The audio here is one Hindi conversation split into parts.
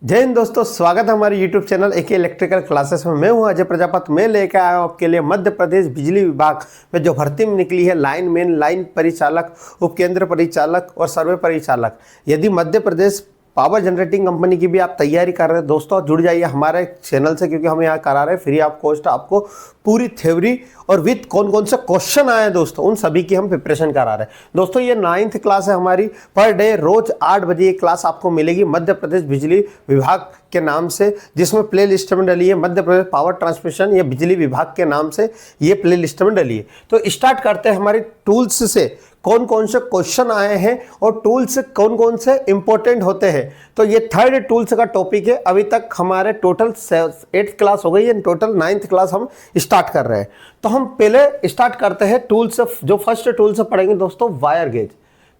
जय हिंद दोस्तों, स्वागत है हमारे YouTube channel AK electrical classes में। मैं हूं अजय प्रजापति। मैं लेकर आया हूं आपके लिए मध्य प्रदेश बिजली विभाग में जो भर्ती में निकली है लाइनमैन, लाइन परिचालक, उपकेंद्र परिचालक और सर्वे परिचालक। यदि Madhya Pradesh power generating company की भी आप तैयारी कर रहे हैं दोस्तों, जुड़ जाइए हमारे चैनल से, क्योंकि हम यहाँ करा रहे हैं फ्री ऑफ कॉस्ट आपको पूरी थ्योरी और विथ कौन कौन से क्वेश्चन आए हैं दोस्तों, उन सभी की हम प्रिपरेशन करा रहे हैं दोस्तों। ये 9th क्लास है हमारी। पर डे रोज 8 बजे ये क्लास आपको मिलेगी मध्य प्रदेश बिजली विभाग के नाम से, जिसमें प्ले लिस्ट में डली है मध्य प्रदेश पावर ट्रांसमिशन या बिजली विभाग के नाम से ये प्ले लिस्ट में डली है। तो स्टार्ट करते हैं हमारी टूल्स से, कौन कौन से क्वेश्चन आए हैं और टूल्स कौन कौन से इंपॉर्टेंट होते हैं। तो ये 3rd टूल्स का टॉपिक है। अभी तक हमारे टोटल 8th क्लास हो गई है, टोटल 9th क्लास हम स्टार्ट कर रहे हैं। तो हम पहले स्टार्ट करते हैं टूल से। जो फर्स्ट टूल से पढ़ेंगे दोस्तों, वायर गेज।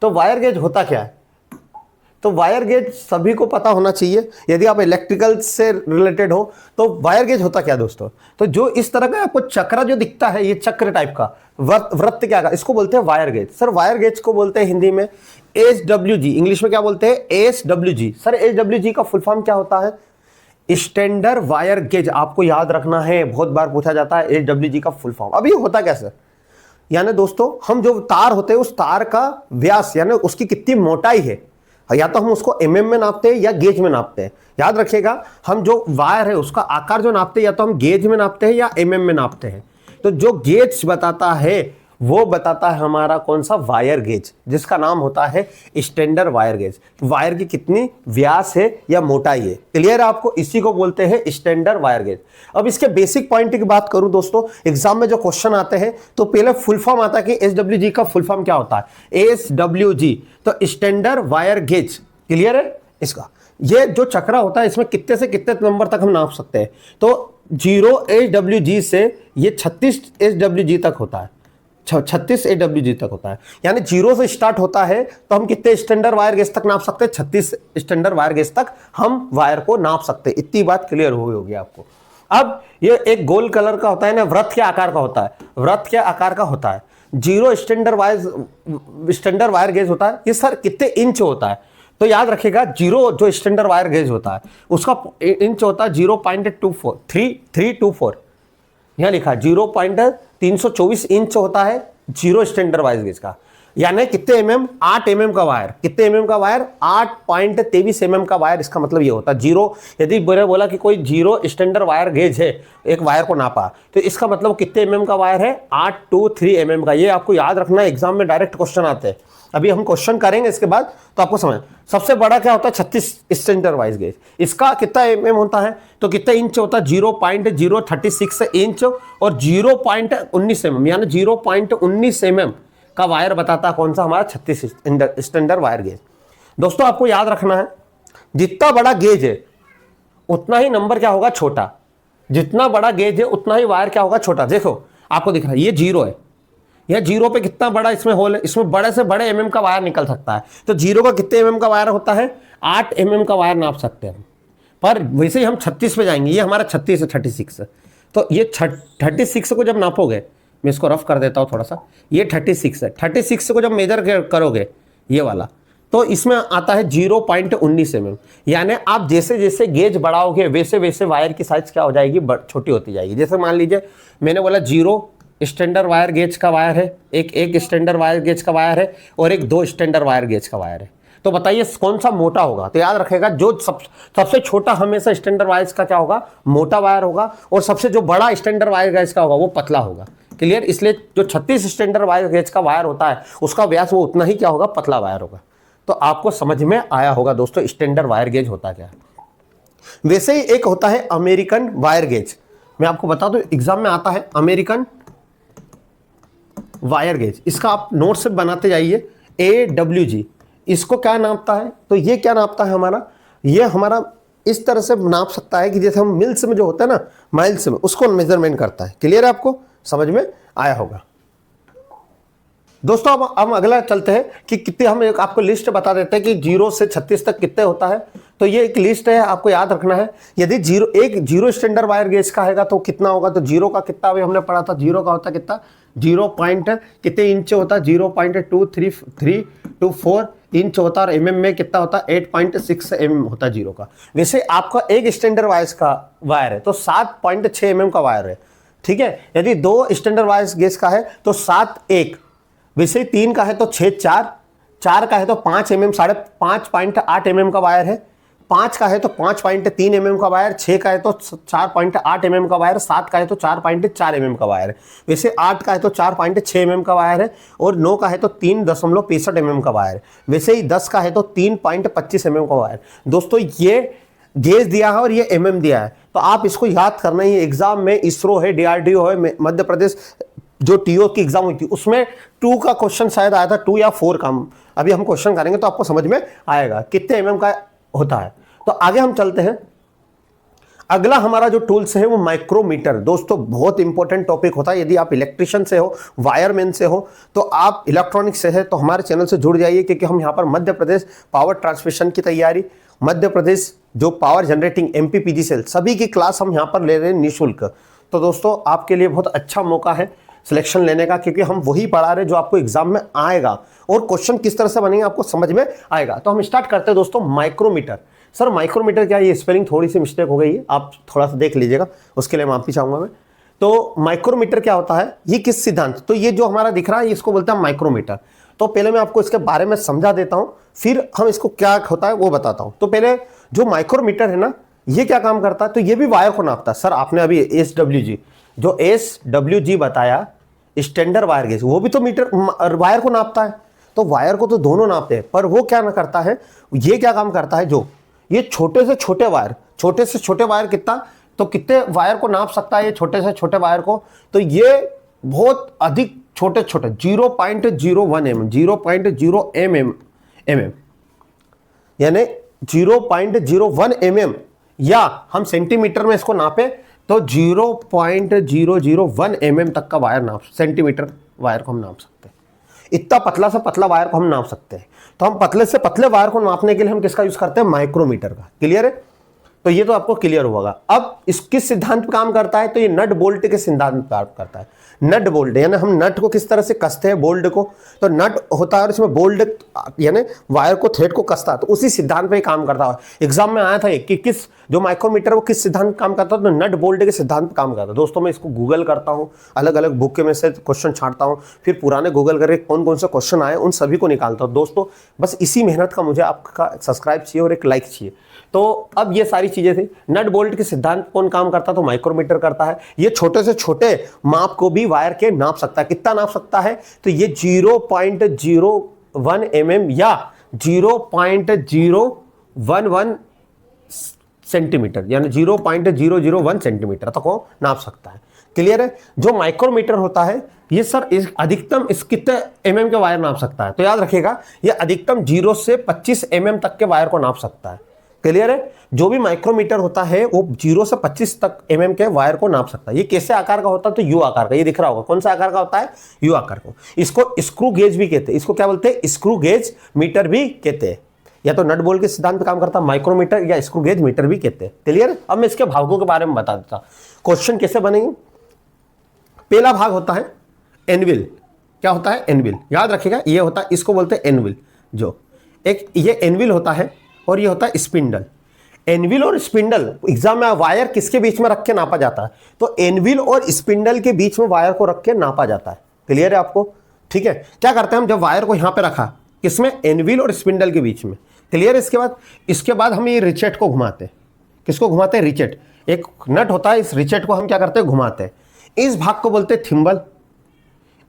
तो वायर गेज होता क्या है? तो वायर गेज सभी को पता होना चाहिए, यदि आप इलेक्ट्रिकल से रिलेटेड हो तो वायर गेज होता क्या दोस्तों? तो जो इस तरह का आपको चक्रा जो दिखता है, ये चक्र टाइप का वृत्त क्या का, इसको बोलते हैं wire gauge. Sir wire gauge को बोलते हैं हिंदी में SWG, इंग्लिश में क्या बोलते हैं? SWG। सर SWG का फुल फॉर्म क्या होता है? Standard wire gauge. आपको याद रखना है, बहुत बार पूछा जाता है SWG का फुल फॉर्म। अब ये होता कैसे? यानी दोस्तों, हम जो तार होते हैं उस तार का व्यास यानी उसकी कितनी मोटाई है, या तो हम उसको mm में नापते हैं या गेज में नापते हैं। याद रखिएगा, हम जो वायर है उसका आकार जो नापते हैं या तो हम गेज में नापते हैं या mm में नापते हैं। तो जो गेज बताता है वो बताता है हमारा कौन सा? वायर गेज, जिसका नाम होता है स्टैंडर्ड वायर गेज। वायर की कितनी व्यास है या मोटाई है, क्लियर है आपको? इसी को बोलते हैं स्टैंडर्ड वायर गेज। अब इसके बेसिक पॉइंट की बात करूं दोस्तों, एग्जाम में जो क्वेश्चन आते हैं तो पहले फुल फॉर्म आता है कि SWG का फुल फॉर्म क्या होता है? SWG, तो स्टैंडर्ड वायर गेज। क्लियर है इसका? ये जो चक्रा होता है इसमें कितने से कितने नंबर तक हम नाप सकते हैं? तो 0 SWG से ये 36 SWG तक होता है, 36 SWG तक होता है। यानी 0 से स्टार्ट होता है तो हम कितने स्टैंडर्ड वायर गेज तक नाप सकते हैं? 36 स्टैंडर्ड वायर गेज तक हम वायर को नाप सकते हैं। इतनी बात क्लियर हो गई होगी आपको। अब ये एक गोल कलर का होता है ना, वृत्त के आकार का होता है, वृत्त के आकार का होता है। 0 स्टैंडर्ड वायर गेज होता है। ये सर कितने इंच होता है? तो याद रखिएगा, 0 जो स्टैंडर्ड वायर गेज होता है उसका इंच होता है 0.324। यहां लिखा 0.324 इंच होता है 0 स्टैंडर्ड वायर गेज का। यानी कितने mm? 8 mm का वायर। कितने mm का वायर? 8.23 mm का वायर। इसका मतलब ये होता है 0, यदि मैंने बोला कि कोई 0 स्टैंडर्ड वायर गेज है, एक वायर को नापा, तो इसका मतलब कितने mm का वायर है? 823 mm का। ये आपको याद रखना है, एग्जाम में डायरेक्ट क्वेश्चन आते हैं। अभी हम क्वेश्चन करेंगे इसके बाद तो आपको समझ। सबसे बड़ा क्या होता है? 36 स्टैंडर्ड वायर गेज। इसका कितना mm होता है? तो कितना इंच होता है? 0.036 इंच और 0.19 mm, यानी 0.19 mm का वायर बताता है कौन सा? हमारा 36 स्टैंडर्ड वायर गेज। दोस्तों आपको याद रखना है, जितना बड़ा गेज है उतना ही नंबर क्या होगा? छोटा। जितना बड़ा गेज है उतना ही वायर क्या होगा? छोटा। देखो आपको दिख रहा है ये 0 है, यह 0 पे कितना बड़ा इसमें होल है, इसमें बड़े से बड़े mm का वायर निकल सकता है। तो 0 का कितने mm का वायर होता है? 8 mm का वायर नाप सकते हैं हम। पर वैसे ही हम 36 पे जाएंगे। ये हमारा 36 है, 36 है। तो ये 36 को जब नापोगे, मैं इसको रफ कर देता हूँ थोड़ा सा, ये 36 है। 36 को जब मेजर करोगे ये वाला, तो इसमें आता है 0.19 mm। यानी आप जैसे जैसे गेज बढ़ाओगे वैसे वैसे वायर की साइज क्या हो जाएगी? छोटी होती जाएगी। जैसे मान लीजिए मैंने बोला 0 स्टैंडर्ड वायर गेज का वायर है, एक स्टैंडर्ड वायर गेज का वायर है और एक 2 स्टैंडर्ड वायर गेज का वायर है। तो बताइए कौन सा मोटा होगा? तो याद रखेगा, जो सबसे छोटा हमेशा स्टैंडर्ड वायर का क्या होगा? मोटा वायर होगा। और सबसे जो बड़ा स्टैंडर्ड वायर गेज का होगा वो पतला होगा। क्लियर? इसलिए जो 36 स्टैंडर्ड वायर गेज का वायर होता है उसका व्यास वो उतना ही क्या होगा? पतला वायर होगा। तो आपको समझ में आया होगा दोस्तों स्टैंडर्ड वायर गेज होता क्या है। वैसे ही एक होता है अमेरिकन वायर गेज। मैं आपको बता दूं, एग्जाम में आता है अमेरिकन वायर गेज। इसका आप नोट से बनाते जाइए। AWG इसको क्या नापता है? तो ये क्या नापता है हमारा? ये हमारा इस तरह से नाप सकता है कि जैसे हम मिल्स में जो होता है ना, माइल्स में, उसको मेजरमेंट करता है। क्लियर है? आपको समझ में आया होगा दोस्तों। अब हम अगला चलते हैं कि कितने, हम एक आपको लिस्ट बता देते हैं कि 0 से 36 तक कितने होता है। तो ये एक लिस्ट है, आपको याद रखना है। यदि 0 स्टैंडर्ड वायर गेज का है तो कितना होगा? तो 0 का कितना अभी हमने पढ़ा था? 0 का होता कितना? 0 पॉइंट कितने इंच होता है? 0.2324 3 चौथा और mm में कितना होता है 8.6 mm होता है जीरो का। वैसे आपका एक स्टैंडर्ड वाइज का वायर है तो 7.6 mm का वायर है, ठीक है। यदि 2 स्टैंडर्ड वाइज गेज का है तो 7 1, वैसे 3 का है तो 6 4, 4 का है तो 5 mm 5.8 mm का वायर है, 5 का है तो 5.3 mm का वायर, 6 का है तो 4.8 mm का वायर, 7 का है तो 4.4 mm का वायर है। वैसे 8 का है तो 4.6 mm का वायर है और 9 का है तो 3.65 mm का वायर है। वैसे ही 10 का है तो 3.25 mm का वायर। दोस्तों ये गेज दिया है और ये mm दिया है, तो आप इसको याद करना ही। एग्जाम में इसरो है, DRDO है, मध्य प्रदेश जो टीओ की एग्जाम हुई थी उसमें 2 का क्वेश्चन शायद आया था, 2 या 4 का। अभी हम क्वेश्चन करेंगे तो आपको समझ में आएगा कितने mm का होता है। तो आगे हम चलते हैं। अगला हमारा जो टूल्स है वो माइक्रोमीटर। दोस्तों बहुत इंपॉर्टेंट टॉपिक होता है। यदि आप इलेक्ट्रिशियन से हो, वायरमैन से हो, तो आप इलेक्ट्रॉनिक से है तो हमारे चैनल से जुड़ जाइए, क्योंकि हम यहाँ पर मध्य प्रदेश पावर ट्रांसमिशन की तैयारी, मध्य प्रदेश जो पावर जनरेटिंग MPPGCL सभी की क्लास हम यहाँ पर ले रहे हैं निःशुल्क। तो दोस्तों आपके लिए बहुत अच्छा मौका है सिलेक्शन लेने का, क्योंकि हम वही पढ़ा रहे जो आपको एग्जाम में आएगा और क्वेश्चन किस तरह से बनेंगे आपको समझ में आएगा। तो हम स्टार्ट करते हैं दोस्तों माइक्रोमीटर। सर माइक्रोमीटर क्या है? ये स्पेलिंग थोड़ी सी मिस्टेक हो गई है, आप थोड़ा सा देख लीजिएगा, उसके लिए माफी चाहूंगा मैं। तो माइक्रोमीटर क्या होता है, ये किस सिद्धांत, तो ये जो हमारा दिख रहा है इसको बोलते हैं माइक्रोमीटर। तो पहले मैं आपको इसके बारे में समझा देता हूं, फिर हम इसको क्या होता है वो बताता हूं। तो पहले जो माइक्रोमीटर है ना, ये क्या काम करता है, तो ये भी वायर को नापता है। सर आपने अभी SWG जो SWG बताया, स्टैंडर्ड वायर गेज, वो भी तो मीटर वायर को नापता है। तो वायर को तो दोनों नापते हैं, पर वो क्या ना करता है, ये क्या काम करता है, जो ये छोटे से छोटे वायर कितना, तो कितने वायर को नाप सकता है ये छोटे से छोटे वायर को, तो ये बहुत अधिक छोटे 0.01 mm, 0.0 mm यानी 0.01 mm, या हम सेंटीमीटर में इसको नापे तो 0.001 mm तक का वायर नाप, सेंटीमीटर वायर को हम नाप सकते हैं। इतना पतला से पतला वायर को हम नाप सकते हैं। तो हम पतले से पतले वायर को नापने के लिए हम किसका यूज करते हैं, माइक्रोमीटर का। क्लियर है? तो ये तो आपको क्लियर होगा। अब इस किस सिद्धांत पे काम करता है, तो ये नट बोल्ट के सिद्धांत पे काम करता है। नट बोल्ट यानी हम नट को किस तरह से कसते हैं, बोल्ट को, तो नट होता है और इसमें बोल्ट यानी वायर को, थ्रेड को कसता है, तो उसी सिद्धांत पे काम करता है। एग्जाम में आया था कि किस जो माइक्रोमीटर वो किस सिद्धांत काम करता है, तो नट बोल्ट के सिद्धांत पे काम करता है। दोस्तों मैं इसको गूगल करता हूँ, अलग अलग बुक के में से क्वेश्चन छांटता हूँ, फिर पुराने गूगल करके कौन कौन से क्वेश्चन आए उन सभी को निकालता हूँ। दोस्तों बस इसी मेहनत का मुझे आपका सब्सक्राइब चाहिए और एक लाइक चाहिए। तो अब ये सारी चीजें थी। नट बोल्ट के सिद्धांत कौन काम करता है, तो माइक्रोमीटर करता है। ये छोटे से छोटे माप को भी वायर के नाप सकता है। कितना नाप सकता है, तो ये 0.01 mm या 0.011 सेंटीमीटर यानी 0.001 सेंटीमीटर तक वो नाप सकता है। क्लियर है? जो माइक्रोमीटर होता है ये सर अधिकतम इस कितने mm के वायर नाप सकता है, तो याद रखिएगा ये अधिकतम 0 से 25 mm तक के वायर को नाप सकता है। क्लियर है? जो भी माइक्रोमीटर होता है वो 0 से 25 तक mm के वायर को नाप सकता है। ये कैसे आकार का होता है, तो यू आकार का। ये दिख रहा होगा कौन सा आकार का होता है, यू आकार को। इसको स्क्रू गेज भी कहते हैं। इसको क्या बोलते हैं, स्क्रू गेज मीटर भी कहते हैं। या तो नट बोल्ट के सिद्धांत पे काम करता है माइक्रोमीटर, या स्क्रू गेज मीटर भी कहते हैं। क्लियर? अब मैं इसके भागों के बारे में बता देता हूं, क्वेश्चन कैसे बनेंगे। पहला भाग होता है एनविल। क्या होता है, एनविल। याद रखिएगा ये होता है, इसको बोलते हैं एनविल। जो एक ये एनविल होता है और ये होता है स्पिंडल। एनविल और स्पिंडल एग्जाम में वायर किसके बीच में रख के नापा जाता है, तो एनविल और स्पिंडल के बीच में वायर को रख के नापा जाता है। क्लियर है आपको? ठीक है। क्या करते हैं हम, जब वायर को यहां पे रखा, किसमें, एनविल और स्पिंडल के बीच में। क्लियर है? इसके बाद हम ये रिचेट को घुमाते हैं। किसको घुमाते हैं, रिचेट। एक नट होता है, इस रिचेट को हम क्या करते हैं, घुमाते हैं। इस भाग को बोलते हैं थिम्बल,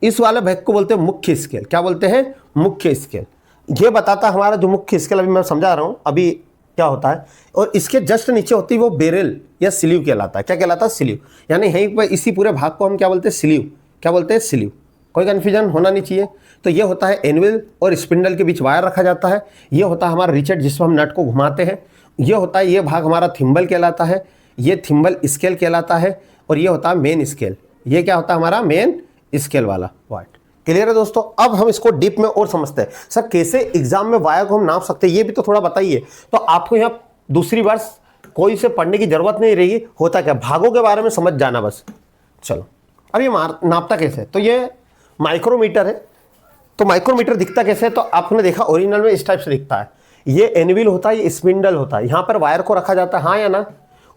इस वाले भाग को बोलते हैं मुख्य स्केल। क्या बोलते हैं, मुख्य स्केल। ये बताता है हमारा जो मुख्य स्केल, अभी मैं समझा रहा हूं अभी क्या होता है। और इसके जस्ट नीचे होती है वो बेरल या स्लीव कहलाता है। क्या कहलाता है, स्लीव। यानी यहीं पर इसी पूरे भाग को हम क्या बोलते हैं, स्लीव। क्या बोलते हैं, स्लीव। कोई कंफ्यूजन होना नहीं चाहिए। तो ये होता है एनविल और स्पिंडल के बीच वायर रखा जाता है। ये होता है हमारा रिचेट जिसमें हम नट को घुमाते हैं। ये होता है, ये भाग हमारा थिम्बल कहलाता है, ये थिम्बल स्केल कहलाता है। और ये होता है मेन स्केल। ये क्या होता है, हमारा मेन स्केल वाला पार्ट। क्लियर है दोस्तों? अब हम इसको डीप में और समझते हैं। सर कैसे एग्जाम में वायर को हम नाप सकते हैं, ये भी तो थोड़ा बताइए। तो आपको यहाँ दूसरी बार कोई से पढ़ने की जरूरत नहीं रहेगी। होता क्या, भागों के बारे में समझ जाना बस। चलो अब ये नापता कैसे, तो ये माइक्रोमीटर है। तो माइक्रोमीटर दिखता कैसे है, तो आपने देखा ओरिजिनल में इस टाइप से दिखता है। ये एनविल होता है, ये स्पिंडल होता है, यहाँ पर वायर को रखा जाता है, हाँ या ना।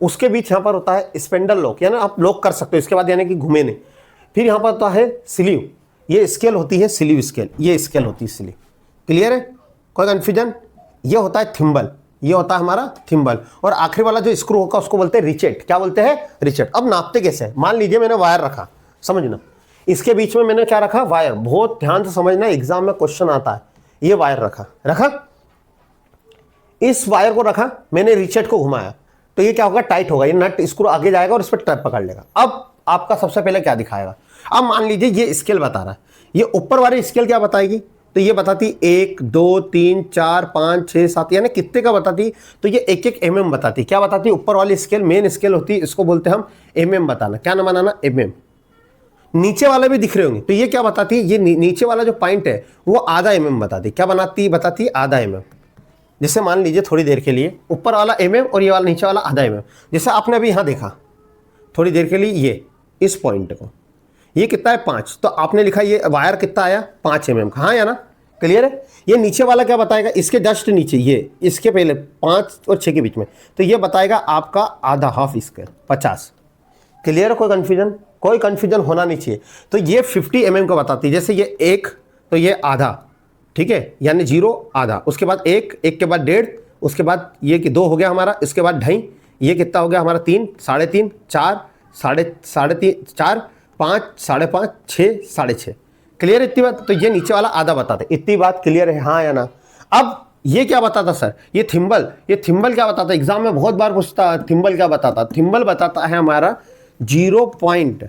उसके बीच यहाँ पर होता है स्पेंडल लॉक, यानी आप लॉक कर सकते हो, इसके बाद यानी कि घूमे नहीं। फिर यहाँ पर होता है स्लीव, ये स्केल होती है स्लीव स्केल, ये स्केल होती है स्लीव। क्लियर है, कोई कंफ्यूजन? ये होता है थिम्बल, ये होता है हमारा थिम्बल। और आखिरी वाला जो स्क्रू होगा उसको बोलते हैं रिचेट। क्या बोलते हैं? रिचेट। अब नापते कैसे? मान लीजिए मैंने वायर रखा, समझना, इसके बीच में मैंने क्या रखा? वायर। बहुत ध्यान से समझना, एग्जाम में क्वेश्चन आता है। ये वायर रखा, इस वायर को रखा मैंने, रिचेट को घुमाया, तो ये क्या होगा? टाइट होगा, ये नट स्क्रू आगे जाएगा और इस पर ट्रैप पकड़ लेगा। अब आपका सबसे पहले क्या दिखाएगा? अब मान लीजिए ये स्केल बता रहा है, ये ऊपर वाली स्केल क्या बताएगी? तो ये बताती 1 2 3 4 5 6 7, यानी कितने का बताती? तो ये 1 mm बताती। क्या बताती? ऊपर वाली स्केल मेन स्केल होती है, इसको बोलते हैं हम mm बताना। क्या ना बनाना? mm। नीचे वाले भी दिख रहे होंगे, तो ये क्या बताती? ये नीचे वाला जो पॉइंट है वो आधा mm बताती। क्या बताती? आधा mm। जैसे मान लीजिए थोड़ी देर के लिए ऊपर वाला mm और ये वाला नीचे वाला आधा mm। जैसे आपने अभी यहाँ देखा थोड़ी देर के लिए, ये इस पॉइंट को, ये कितना है? 5। तो आपने लिखा ये वायर कितना आया? 5 mm का, हाँ या ना? क्लियर है? ये नीचे वाला क्या बताएगा? इसके जस्ट नीचे, ये इसके पहले 5 और 6 के बीच में, तो ये बताएगा आपका आधा, हाफ स्केल 50। क्लियर है? कोई कन्फ्यूजन? कोई कन्फ्यूजन होना नहीं चाहिए। तो ये 50 mm का बताती है। जैसे ये 1, तो ये आधा, ठीक है, यानी 0 आधा, उसके बाद 1, 1 के बाद 1.5, उसके बाद ये कि 2 हो गया हमारा, इसके बाद 2.5, ये कितना हो गया हमारा? 3, 3.5, 4, 3.5, 4, 5, 5.5, 6, 6.5। क्लियर है इतनी बात? तो ये नीचे वाला आधा बताते। इतनी बात क्लियर है, हाँ या ना? अब ये क्या बताता सर? ये थिम्बल क्या बताता? एग्जाम में बहुत बार पूछता है, थिम्बल क्या बताता? थिम्बल बताता है हमारा 0.1,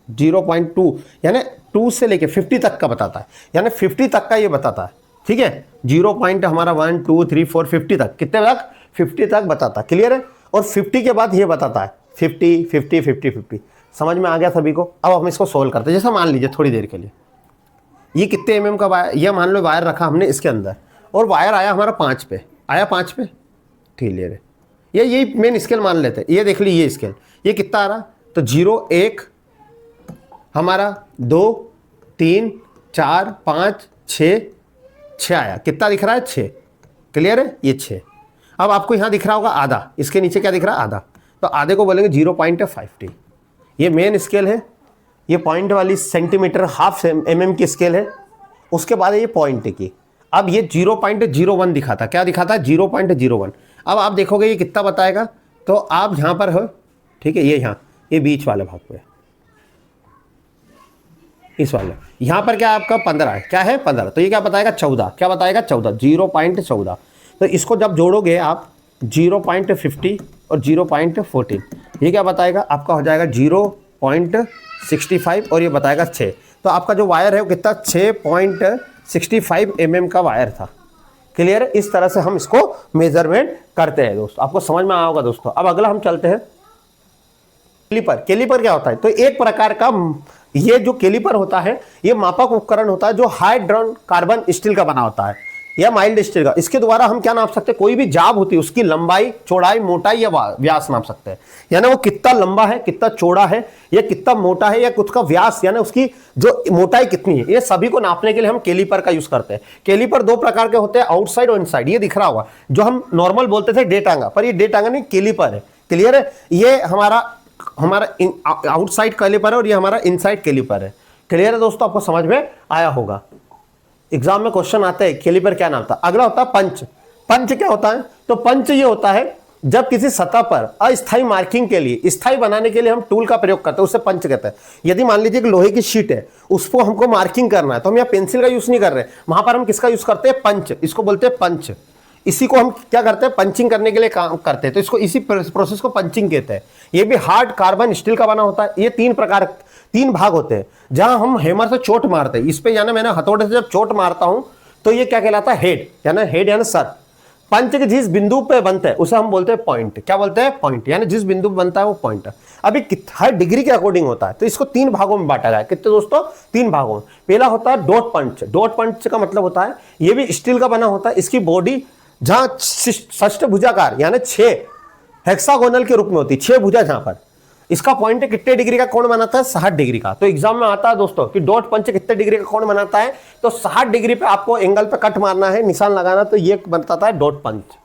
0.2, यानी 2 से लेके 50 तक का बताता है, यानी 50 तक का ये बताता है। ठीक है, 0 पॉइंट हमारा 1 2 3 4 50 तक, कितने तक? 50 तक बताता। क्लियर है? और 50 के बाद ये बताता है 50 50 50 50। समझ में आ गया सभी को? अब हम इसको सोल्व करते हैं। जैसे मान लीजिए थोड़ी देर के लिए ये कितने mm का वायर, ये मान लो वायर रखा हमने इसके अंदर, और वायर आया हमारा 5 पे, आया 5 पे। क्लियर है? ये यही मेन स्केल मान लेते हैं। ये देख लीजिए ये स्केल, ये कितना आ रहा? तो 0 1 हमारा 2 3 4 5 6 आया। कितना दिख रहा है? 6। क्लियर है? ये 6। अब आपको यहाँ दिख रहा होगा आधा, इसके नीचे क्या दिख रहा है? आधा। तो आधे को बोलेंगे 0.50। ये मेन स्केल है, ये पॉइंट वाली सेंटीमीटर हाफ mm की स्केल है। उसके बाद ये पॉइंट की। अब ये 0.01 दिखाता, क्या दिखाता है? 0.01। अब आप देखोगे ये कितना बताएगा, तो आप यहाँ पर हो, ठीक है, ये यहाँ, ये बीच वाले भाग पे, इस वाले, यहाँ पर क्या आपका 15 है, क्या है 15, तो ये क्या बताएगा? 14। क्या बताएगा? 14, 0.14। तो इसको जब जोड़ोगे आप 0.50 और 0.14, ये क्या बताएगा? आपका हो जाएगा 0.65 और ये बताएगा 6। तो आपका जो वायर है वो कितना? 6.65 mm का वायर था। क्लियर है? इस तरह से हम इसको मेजरमेंट करते हैं दोस्तों। आपको समझ में आया होगा दोस्तों। अब अगला हम चलते हैं कैलिपर क्या होता है? तो एक प्रकार का ये जो कैलिपर होता है, ये मापक उपकरण होता है जो हाइड्रोन कार्बन स्टील का बना होता है या माइल्ड स्टील का। इसके द्वारा हम क्या नाप सकते हैं? कोई भी जाब होती है उसकी लंबाई, चौड़ाई, मोटाई या व्यास नाप सकते हैं। यानी वो कितना लंबा है, कितना चौड़ा है, या कितना मोटा है, या उसका व्यास यानी उसकी जो मोटाई कितनी है, ये सभी को नापने के लिए हम कैलिपर का यूज करते हैं। कैलिपर 2 प्रकार के होते हैं, आउटसाइड और इनसाइड। ये दिख रहा होगा, जो हम नॉर्मल बोलते थे डे टांगा, पर ये डे टांगा नहीं, कैलिपर है। क्लियर है? ये हमारा आउटसाइड कैलिपर है और ये हमारा इनसाइड कैलिपर है। क्लियर है दोस्तों? आपको समझ में आया होगा। एग्जाम में क्वेश्चन आते हैं कैलिपर क्या नाम था। अगला होता है पंच। पंच क्या होता है? तो पंच ये होता है जब किसी सतह पर अस्थायी मार्किंग के लिए, स्थायी बनाने के लिए हम टूल का प्रयोग करते हैं, उसे पंच कहते हैं। यदि मान लीजिए कि लोहे की शीट है, उसको हमको मार्किंग करना है, तो हम यहाँ पेंसिल का यूज नहीं कर रहे, वहां पर हम किसका यूज करते हैं? पंच। इसको बोलते हैं पंच। इसी को हम क्या करते हैं? पंचिंग करने के लिए काम करते हैं, तो इसको इसी प्रोसेस को पंचिंग कहते हैं। ये भी हार्ड कार्बन स्टील का बना होता है। ये 3 भाग होते हैं। जहां हम हैमर से चोट मारते हैं इस पे, यानी मैंने हथौड़े से जब चोट मारता हूं तो ये क्या कहलाता है? हेड, यानी सर। पंच के जिस बिंदु पे बनता है उसे हम बोलते हैं पॉइंट। क्या बोलते हैं? पॉइंट। यानी जिस बिंदु पे बनता है वो पॉइंट है। अभी हर डिग्री के अकॉर्डिंग होता है, तो इसको 3 भागों में बांटा गया है। कितने दोस्तों? 3 भागों में। पहला होता है डॉट पंच। डॉट पंच का मतलब होता है, ये भी स्टील का बना होता है। इसकी बॉडी जहां षष्ठभुजाकार यानी 6 हेक्सागोनल के रूप में होती है, 6 भुजा जहां पर, इसका पॉइंट कितने डिग्री का कोण बनाता है? 60 डिग्री का। तो एग्जाम में आता है दोस्तों कि डॉट पंच कितने डिग्री का कोण बनाता है, तो 60 डिग्री पे आपको एंगल पे कट मारना है, निशान लगाना, तो ये बनता है डॉट पंच।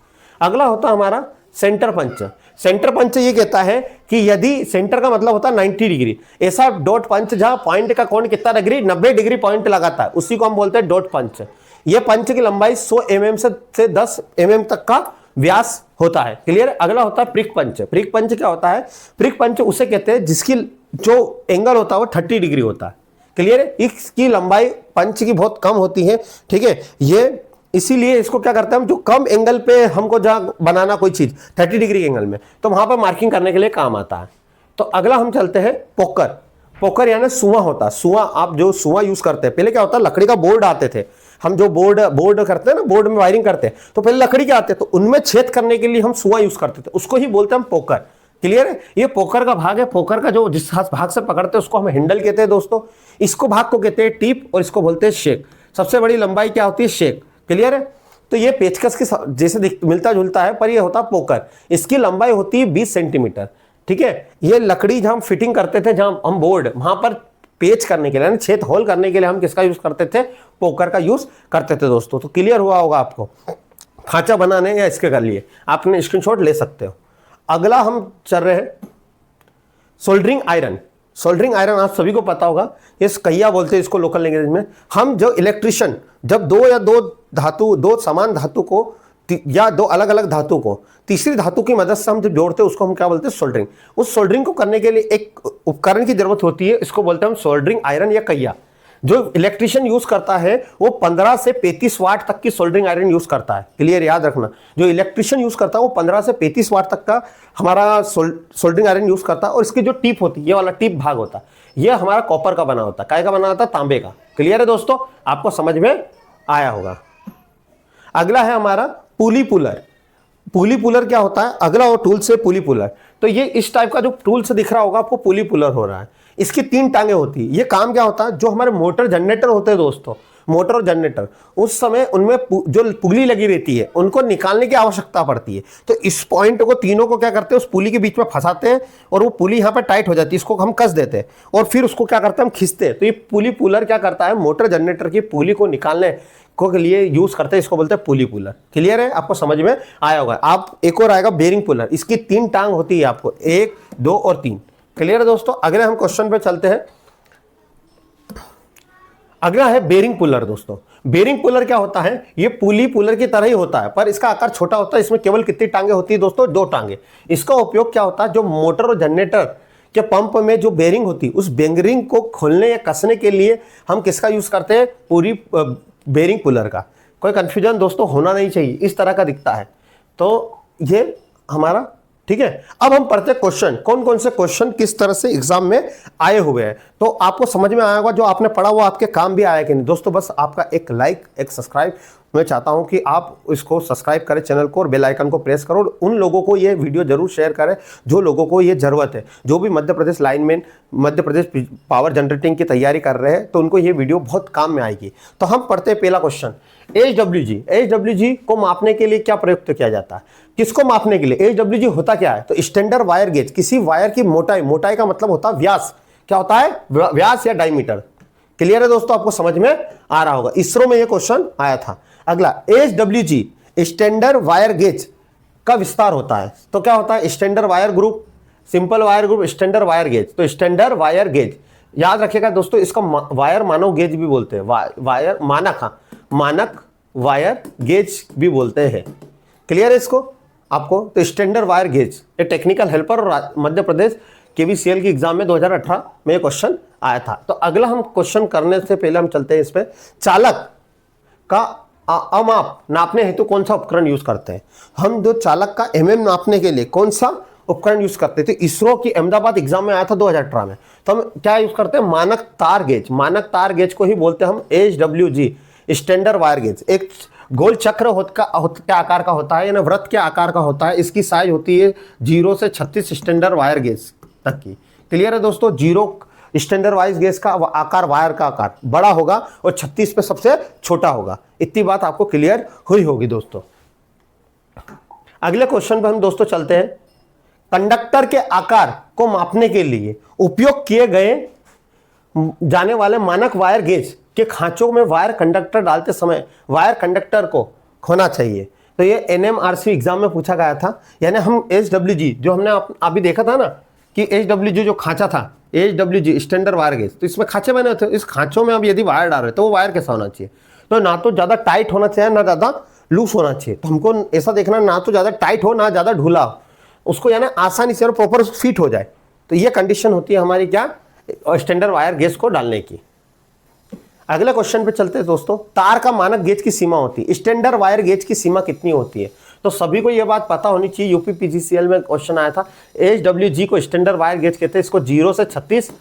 अगला होता है हमारा सेंटर पंच। सेंटर पंच ये कहता है कि यदि सेंटर का मतलब होता है 90 डिग्री, ऐसा डॉट पंच जहां पॉइंट का कोण कितना डिग्री, 90 डिग्री पॉइंट लगाता है, उसी को हम बोलते हैं डॉट पंच। ये पंच की लंबाई 100 mm से 10 mm तक का व्यास होता है। क्लियर? अगला होता है प्रिक पंच। प्रिक पंच क्या होता है? प्रिक पंच उसे कहते हैं जिसकी जो एंगल होता है वो 30 डिग्री होता है। क्लियर है? इसकी लंबाई पंच की बहुत कम होती है। ठीक है, ये इसीलिए इसको क्या करते हैं हम, जो कम एंगल पे हमको जहां बनाना कोई चीज 30 डिग्री एंगल में, तो वहां पर मार्किंग करने के लिए काम आता है। तो अगला हम चलते हैं पोकर। पोकर यानी सुआ होता है। सुआ, आप जो सुआ यूज करते हैं, पहले क्या होता है लकड़ी का बोर्ड आते थे, हम जो बोर्ड करते हैं ना, बोर्ड में वायरिंग करते हैं, तो पहले लकड़ी के आते, तो उनमें छेद करने के लिए हम सुआ यूज करते थे, उसको ही बोलते हैं हम पोकर। क्लियर है? ये पोकर का भाग है। पोकर का जो जिस भाग से पकड़ते हैं उसको हम हैंडल कहते हैं दोस्तों। इसको भाग को कहते हैं टिप और इसको बोलते हैं शेक। सबसे बड़ी लंबाई क्या होती है? शेक। क्लियर है? तो ये पेचकस के जैसे मिलता जुलता है, पर ये होता पोकर। इसकी लंबाई होती है 20 सेंटीमीटर। ठीक है, ये लकड़ी जहां हम फिटिंग करते थे, जहां हम बोर्ड, वहां पर पेच करने के लिए, छेद होल करने के लिए हम किसका यूज करते थे? पोकर का यूज करते थे दोस्तों। तो क्लियर हुआ होगा आपको। खांचा बनाने या इसके कर लिए आपने स्क्रीनशॉट ले सकते हो। अगला हम चल रहे हैं सोल्डरिंग आयरन। सोल्डरिंग आयरन आप सभी को पता होगा, ये कहिया बोलते हैं इसको लोकल लैंग्वेज में। हम जो इलेक्ट्रिशियन जब दो समान धातु को या दो अलग अलग धातु को तीसरी धातु की मदद से हम जो जोड़ते हैं उसको हम क्या बोलते हैं? सोल्डरिंग। उस सोल्डरिंग को करने के लिए एक उपकरण की जरूरत होती है, इसको बोलते हैं हम सोल्डरिंग आयरन या कहिया। जो इलेक्ट्रिशियन यूज करता है वो 15 से 35 वाट तक की सोल्डरिंग आयरन यूज करता है। क्लियर? याद रखना, जो इलेक्ट्रिशियन यूज करता है वो 15 से 35 वाट तक का हमारा सोल्डरिंग आयरन यूज करता है। और इसकी जो टिप होती है, ये वाला टिप भाग होता है, ये हमारा कॉपर का बना होता है। काय का बना होता है? तांबे का। क्लियर है दोस्तों? आपको समझ में आया होगा। अगला है हमारा पुली पुलर। पुली पुलर क्या होता है? अगला वो टूल से पुली पुलर। तो ये इस टाइप का जो टूल से दिख रहा होगा आपको, पुली पुलर हो रहा है। इसकी 3 टांगे होती है। ये काम क्या होता है? जो हमारे मोटर जनरेटर होते हैं दोस्तों, मोटर और जनरेटर, उस समय उनमें जो पुली लगी रहती है उनको निकालने की आवश्यकता पड़ती है। तो इस पॉइंट को, तीनों को क्या करते हैं? उस पुली के बीच में फंसाते हैं और वो पुली यहाँ पर टाइट हो जाती है, इसको हम कस देते हैं और फिर उसको क्या करते हैं? हम खींचते हैं। तो ये पुली पुलर क्या करता है? मोटर जनरेटर की पुली को निकालने को के लिए यूज करते हैं, इसको बोलते हैं पुली पुलर। क्लियर है? आपको समझ में आया होगा। आप एक और आएगा बेरिंग पुलर। इसकी 3 टांग होती है आपको, 1, 2 और 3। क्लियर है दोस्तों? अगले हम क्वेश्चन पे चलते हैं। अगला है बेरिंग पुलर दोस्तों। बेरिंग पुलर क्या होता है? ये पुली पुलर की तरह ही होता है, पर इसका आकार छोटा होता है। इसमें केवल कितनी टांगे होती है दोस्तों? 2 टांगे। इसका उपयोग क्या होता है? जो मोटर और जनरेटर के पंप में जो बेरिंग होती है, उस बेरिंग को खोलने या कसने के लिए हम किसका यूज करते हैं? पूरी बेरिंग पुलर का। कोई कंफ्यूजन दोस्तों होना नहीं चाहिए, इस तरह का दिखता है। तो ये हमारा ठीक है। अब हम पढ़ते हैं क्वेश्चन, कौन कौन से क्वेश्चन किस तरह से एग्जाम में आए हुए हैं। तो आपको समझ में आया होगा, जो आपने पढ़ा वो आपके काम भी आया कि नहीं। दोस्तों बस आपका एक लाइक, एक सब्सक्राइब, मैं चाहता हूं कि आप इसको सब्सक्राइब करें चैनल को और बेल आइकन को प्रेस करो। उन लोगों को ये वीडियो जरूर शेयर करें जो लोगों को ये जरूरत है, जो भी Madhya Pradesh lineman, Madhya Pradesh power generating की तैयारी कर रहे हैं, तो उनको ये वीडियो बहुत काम में आएगी। तो हम पढ़ते हैं पहला क्वेश्चन, HWG। HWG को मापने के लिए क्या प्रयुक्त किया जाता है? किसको मापने के लिए? HWG होता क्या है? तो स्टैंडर्ड वायर गेज, किसी वायर की मोटाई, मोटाई का मतलब होता है व्यास। क्या होता है? व्यास या डायमीटर। क्लियर है दोस्तों? आपको समझ में आ रहा होगा। इसरो में ये क्वेश्चन आया था। अगला HWG स्टैंडर्ड वायर गेज का विस्तार होता है। तो क्या होता है? Standard wire group, simple wire group, standard wire gauge. तो स्टैंडर्ड वायर गेज याद रखिएगा दोस्तों, इसका वायर मानव गेज भी बोलते हैं, वायर मानक, हाँ मानक वायर गेज भी बोलते हैं। क्लियर है इसको आपको? तो स्टैंडर्ड वायर गेज ये टेक्निकल हेल्पर और मध्य प्रदेश KVCL की एग्जाम में 2018 में क्वेश्चन आया था। तो अगला हम क्वेश्चन करने से पहले हम चलते हैं इस पे, चालक का अमाप नापने हेतु कौन सा उपकरण यूज करते हैं? हम जो चालक का mm नापने के लिए कौन सा उपकरण यूज करते थे? इसरो की अहमदाबाद एग्जाम में आया था 2018 में। तो हम क्या यूज करते हैं? मानक तार गेज। मानक तार गेज को ही बोलते हैं हम HWG स्टैंडर्ड वायर गेज। एक गोल चक्र के आकार का होता है, यानी वृत्त के आकार का होता है। इसकी साइज होती है 0 से 36 स्टैंडर्ड वायर गेज तक की। क्लियर है दोस्तों? 0 स्टैंडर्ड वायर गेज का आकार, वायर का आकार बड़ा होगा और 36 पे सबसे छोटा होगा। इतनी बात आपको क्लियर हुई होगी दोस्तों। अगले क्वेश्चन पर हम दोस्तों चलते हैं, कंडक्टर के आकार को मापने के लिए उपयोग किए गए जाने वाले मानक वायर गेज के खांचों में वायर कंडक्टर डालते समय वायर कंडक्टर को खोना चाहिए। तो ये NMRC एग्जाम में पूछा गया था। यानी हम HWG जो हमने अभी देखा था ना कि HWG जो खांचा था, HWG स्टैंडर्ड वायर गेज, तो इसमें खांचे बने होते हैं। इस खांचों में अब यदि वायर डाल रहे तो वो वायर कैसा होना चाहिए? तो ना तो ज़्यादा टाइट होना चाहिए ना ज़्यादा लूज होना चाहिए। तो हमको ऐसा देखना ना तो ज़्यादा टाइट हो ना ज़्यादा ढूला हो, उसको यानी आसानी से और प्रॉपर फिट हो जाए। तो ये कंडीशन होती है हमारी क्या, स्टैंडर्ड वायर गेज को डालने की। अगले क्वेश्चन पे चलते हैं दोस्तों। तार का मानक गेज की सीमा होती है, स्टैंडर्ड वायर गेज की सीमा कितनी होती है? तो सभी को ये बात पता होनी चाहिए। यूपी PGCL में क्वेश्चन आया था। HWG को स्टैंडर्ड वायर गेज कहते हैं। इसको 0 से 36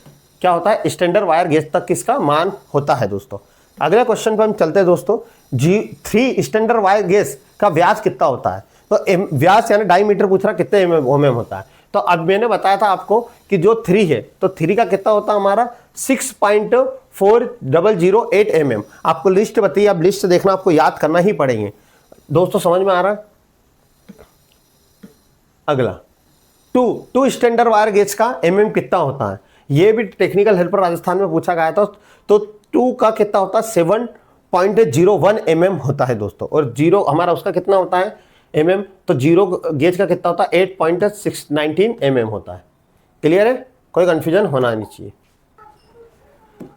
क्या होता है, स्टैंडर्ड वायर गेज तक किसका मान होता है दोस्तों। अगले क्वेश्चन पे हम चलते हैं दोस्तों। G3 स्टैंडर्ड वायर गेज का व्यास कितना होता है? तो व्यास यानी डायमीटर पूछ रहा, कितने mm होता है? तो अब मैंने बताया था आपको कि जो 3 है तो 3 का कितना होता है हमारा 6.4008 mm। आपको लिस्ट बताइए, आप लिस्ट देखना, आपको याद करना ही पड़ेंगे दोस्तों। समझ में आ रहा है? अगला टू स्टैंडर्ड वायर गेज का mm कितना होता है? ये भी टेक्निकल हेल्पर राजस्थान में पूछा गया था। तो 2 का कितना होता है 7.01 mm होता है दोस्तों। और 0 हमारा उसका कितना होता है mm, तो 0 गेज का कितना होता है 8.619 mm होता है। क्लियर है? कोई कंफ्यूजन होना नहीं चाहिए।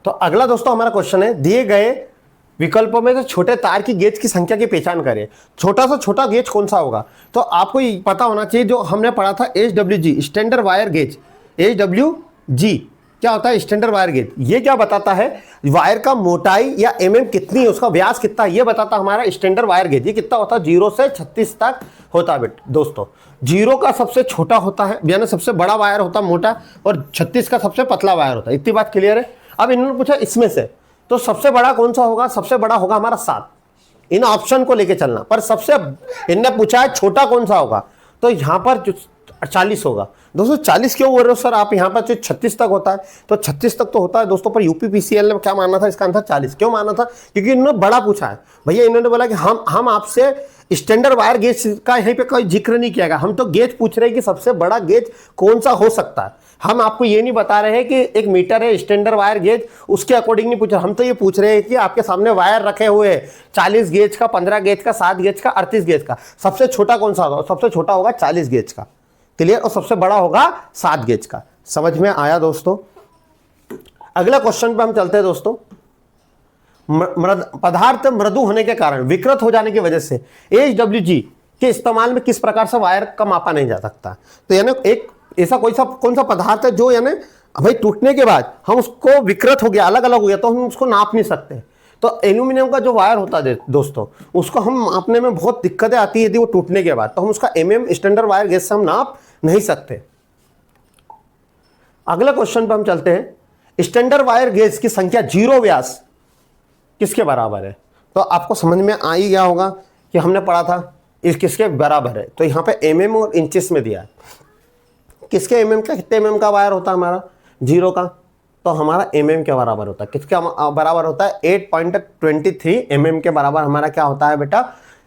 तो अगला दोस्तों हमारा क्वेश्चन है, दिए गए विकल्पों में से छोटे तार की गेज की संख्या की पहचान करें। छोटा से छोटा गेज कौन सा होगा? तो आपको ये पता होना चाहिए, जो हमने पढ़ा था HWG standard wire gauge. HWG क्या होता है? Standard wire gauge. ये क्या बताता है? वायर का मोटाई या mm कितनी है, उसका व्यास कितना है, ये बताता हमारा स्टैंडर्ड वायर गेज। ये कितना होता है 0 से 36 तक होता है दोस्तों। 0 का सबसे छोटा होता है यानी सबसे बड़ा वायर होता है मोटा, और 36 का सबसे पतला वायर होता है। इतनी बात क्लियर है? अब इन्होंने पूछा इसमें से तो सबसे बड़ा कौन सा होगा? सबसे बड़ा होगा हमारा 7। इन ऑप्शन को लेके चलना, पर सबसे इनने पूछा है छोटा कौन सा होगा, तो यहां पर 40 होगा दोस्तों। 40 क्यों बोल रहे हो सर आप? यहाँ पर 36 तक होता है, तो 36 तक तो होता है दोस्तों, पर यूपी PCL ने क्या माना था? इसका आंसर 40 क्यों माना था? क्योंकि इन्होंने बड़ा पूछा है भैया। इन्होंने बोला कि हम आपसे स्टैंडर्ड वायर गेज का यहीं पे कोई जिक्र नहीं किया गया, हम तो गेज पूछ रहे हैं कि सबसे बड़ा गेज कौन सा हो सकता है। हम आपको ये नहीं बता रहे हैं कि 1 मीटर है स्टैंडर्ड वायर गेज, उसके अकॉर्डिंग नहीं पूछ रहे। हम तो ये पूछ रहे हैं कि आपके सामने वायर रखे हुए हैं 40 गेज का, 15 गेज का, 7 गेज का, 38 गेज का, सबसे छोटा कौन सा होगा? सबसे छोटा होगा 40 गेज का। क्लियर? और सबसे बड़ा होगा 7 गेज का। समझ में आया दोस्तों? अगला क्वेश्चन पे हम चलते हैं दोस्तों। पदार्थ मृदु होने के कारण विकृत हो जाने की वजह से HWG के इस्तेमाल में किस प्रकार से वायर का मापा नहीं जा सकता? तो यानी एक ऐसा कौन सा पदार्थ है जो यानी भाई टूटने के बाद हम उसको विकृत हो गया, अलग अलग हो गया, तो हम उसको नाप नहीं सकते। तो एल्यूमिनियम का जो वायर होता है दोस्तों, उसको हम मापने में बहुत दिक्कतें आती है यदि वो टूटने के बाद, तो हम उसका mm स्टैंडर्ड वायर गेज से हम नाप नहीं सकते। अगला क्वेश्चन पे हम चलते हैं। स्टैंडर्ड वायर गेज की संख्या 0 व्यास किसके बराबर है? तो आपको समझ में आ ही गया होगा कि हमने पढ़ा था इस किसके बराबर है। तो यहाँ पे mm और इंचेस में दिया है। किसके mm का, कितने mm का वायर होता है हमारा 0 का? तो हमारा mm के बराबर होता है। किसके बराबर होता है? 8.23 mm के बराबर हमारा क्या होता है बेटा?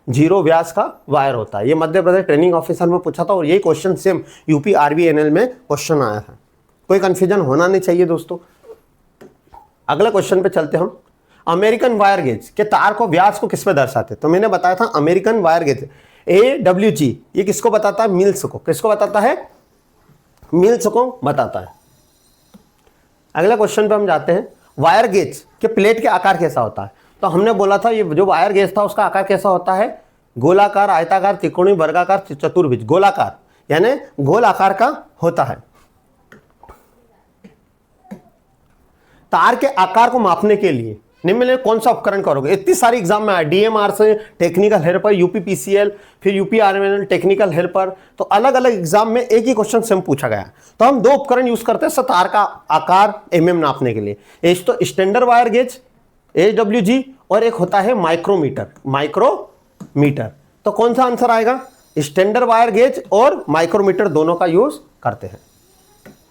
0 व्यास का वायर होता है। ये मध्य प्रदेश ट्रेनिंग ऑफिसर में पूछा था और यही क्वेश्चन सेम यूपी RBNL में क्वेश्चन आया था। कोई कंफ्यूजन होना नहीं चाहिए दोस्तों। अगले क्वेश्चन पे चलते हम। अमेरिकन वायर गेज के तार को व्यास को किस पे दर्शाते? तो मैंने बताया था अमेरिकन वायर गेज AWG ये किसको बताता है? मिल्स को। किसको बताता है? मिल्स को बताता है। अगला क्वेश्चन पे हम जाते हैं। वायर गेज के प्लेट के आकार कैसा होता है? तो हमने बोला था ये जो वायर गेज था उसका आकार कैसा होता है? गोलाकार, आयताकार, त्रिकोणीय, वर्गाकार, चतुर्भुज। गोलाकार यानी गोल आकार का होता है। तार के आकार को मापने के लिए निम्न में कौन सा उपकरण करोगे? इतनी सारी एग्जाम में आया, DMR से टेक्निकल हेल्पर, यूपी PCL, फिर यूपी RBNL टेक्निकल हेल्पर, तो अलग अलग एग्जाम में एक ही क्वेश्चन सेम पूछा गया। तो हम 2 उपकरण यूज करते हैं तार का आकार mm नापने के लिए। एक तो स्टैंडर्ड वायर गेज HWG और एक होता है माइक्रोमीटर। तो कौन सा आंसर आएगा? स्टैंडर्ड वायर गेज और माइक्रोमीटर दोनों का यूज करते हैं।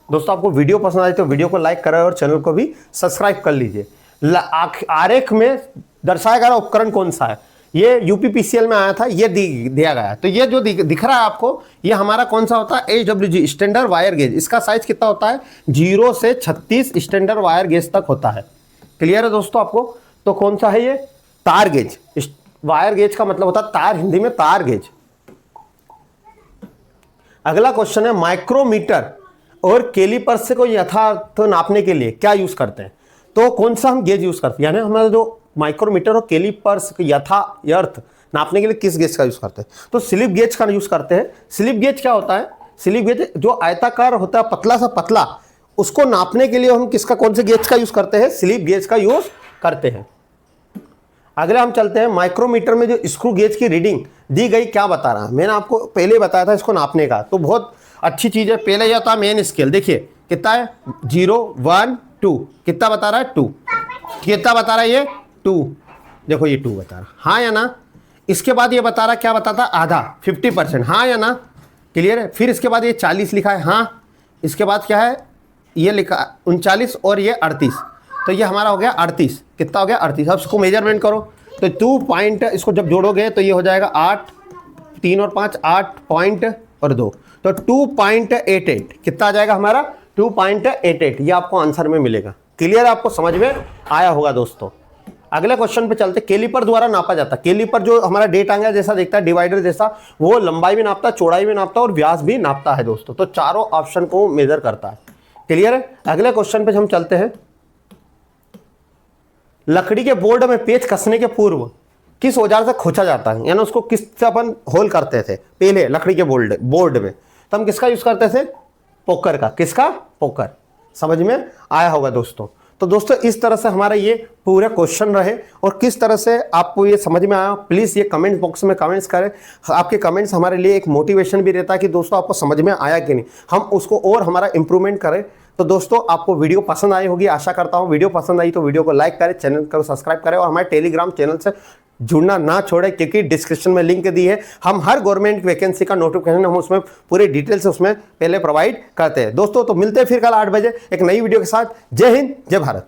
दोस्तों आपको वीडियो पसंद आए तो वीडियो को लाइक करें और चैनल को भी सब्सक्राइब कर लीजिए। आरेख में दर्शाया गया उपकरण कौन सा है? ये यूपीपीसीएल में आया था, ये दिया गया है। तो ये जो दिख रहा है आपको, ये हमारा कौन सा होता है, HWG स्टैंडर्ड वायर गेज। इसका साइज कितना होता है, 0 से 36 स्टैंडर्ड वायर गेज तक होता है। क्लियर है दोस्तों आपको। तो कौन सा है ये, तार गेज। वायर गेज का मतलब होता है तार, हिंदी में तार गेज। अगला क्वेश्चन है, माइक्रोमीटर और कैलिपर्स से को यथार्थ नापने के लिए क्या यूज करते हैं। तो कौन सा हम गेज यूज करते हैं, यानी हमारा जो माइक्रोमीटर और कैलिपर्स यथार्थ नापने के लिए किस गेज का यूज करते हैं, तो स्लिप गेज का यूज करते हैं। स्लिप गेज क्या होता है, स्लिप गेज जो आयताकार होता है, पतला सा पतला, उसको नापने के लिए हम किसका, कौन से गेज का यूज करते हैं, स्लिप गेज का यूज करते हैं। अगले हम चलते हैं, माइक्रोमीटर में जो स्क्रू गेज की रीडिंग दी गई क्या बता रहा है। मैंने आपको पहले ही बताया था इसको नापने का, तो बहुत अच्छी चीज है। पहले यह था मेन स्केल, देखिए कितना है, 0 1 2, कितना बता रहा है, 2, कितना बता रहा है ये, 2, देखो ये 2 बता रहा, हाँ या ना। इसके बाद ये बता रहा, क्या बताता, आधा 50%, हाँ या ना, क्लियर है। फिर इसके बाद ये 40 लिखा है, हाँ। इसके बाद क्या है, ये लिखा 39 और ये 38, तो ये हमारा हो गया 38, कितना हो गया 38। अब इसको मेजरमेंट करो, तो 2 पॉइंट, इसको जब जोड़ोगे तो ये हो जाएगा 8, 3 और 5 8 पॉइंट और 2, तो 2.88, कितना आ जाएगा हमारा, 2.88। ये आपको आंसर में मिलेगा। क्लियर, आपको समझ में आया होगा दोस्तों। अगले क्वेश्चन पे चलते, कैलिपर द्वारा नापा जाता है। कैलिपर जो हमारा डेट टांगा जैसा दिखता है, डिवाइडर जैसा, वो लंबाई भी नापता है, चौड़ाई भी नापता है और व्यास भी नापता है दोस्तों। तो चारों ऑप्शन को मेजर करता है। क्लियर है। अगले क्वेश्चन पे हम चलते हैं, लकड़ी के बोर्ड में पेच कसने के पूर्व किस औजार से खोचा जाता है, यानी उसको किस से अपन होल करते थे पहले लकड़ी के बोर्ड में, तो हम किसका यूज करते थे, पोकर का। किसका, पोकर। समझ में आया होगा दोस्तों। तो दोस्तों इस तरह से हमारा ये पूरे क्वेश्चन रहे, और किस तरह से आपको ये समझ में आया, प्लीज़ ये कमेंट बॉक्स में कमेंट्स करें। आपके कमेंट्स हमारे लिए एक मोटिवेशन भी रहता है कि दोस्तों आपको समझ में आया कि नहीं, हम उसको और हमारा इंप्रूवमेंट करें। तो दोस्तों आपको वीडियो पसंद आई होगी, आशा करता हूँ। वीडियो पसंद आई तो वीडियो को लाइक करें, चैनल को सब्सक्राइब करें, और हमारे टेलीग्राम चैनल से जुड़ना ना छोड़े, क्योंकि डिस्क्रिप्शन में लिंक दी है। हम हर गवर्नमेंट वैकेंसी का नोटिफिकेशन हम उसमें पूरे डिटेल से उसमें पहले प्रोवाइड करते हैं दोस्तों। तो मिलते हैं फिर कल 8 बजे एक नई वीडियो के साथ। जय हिंद, जय भारत।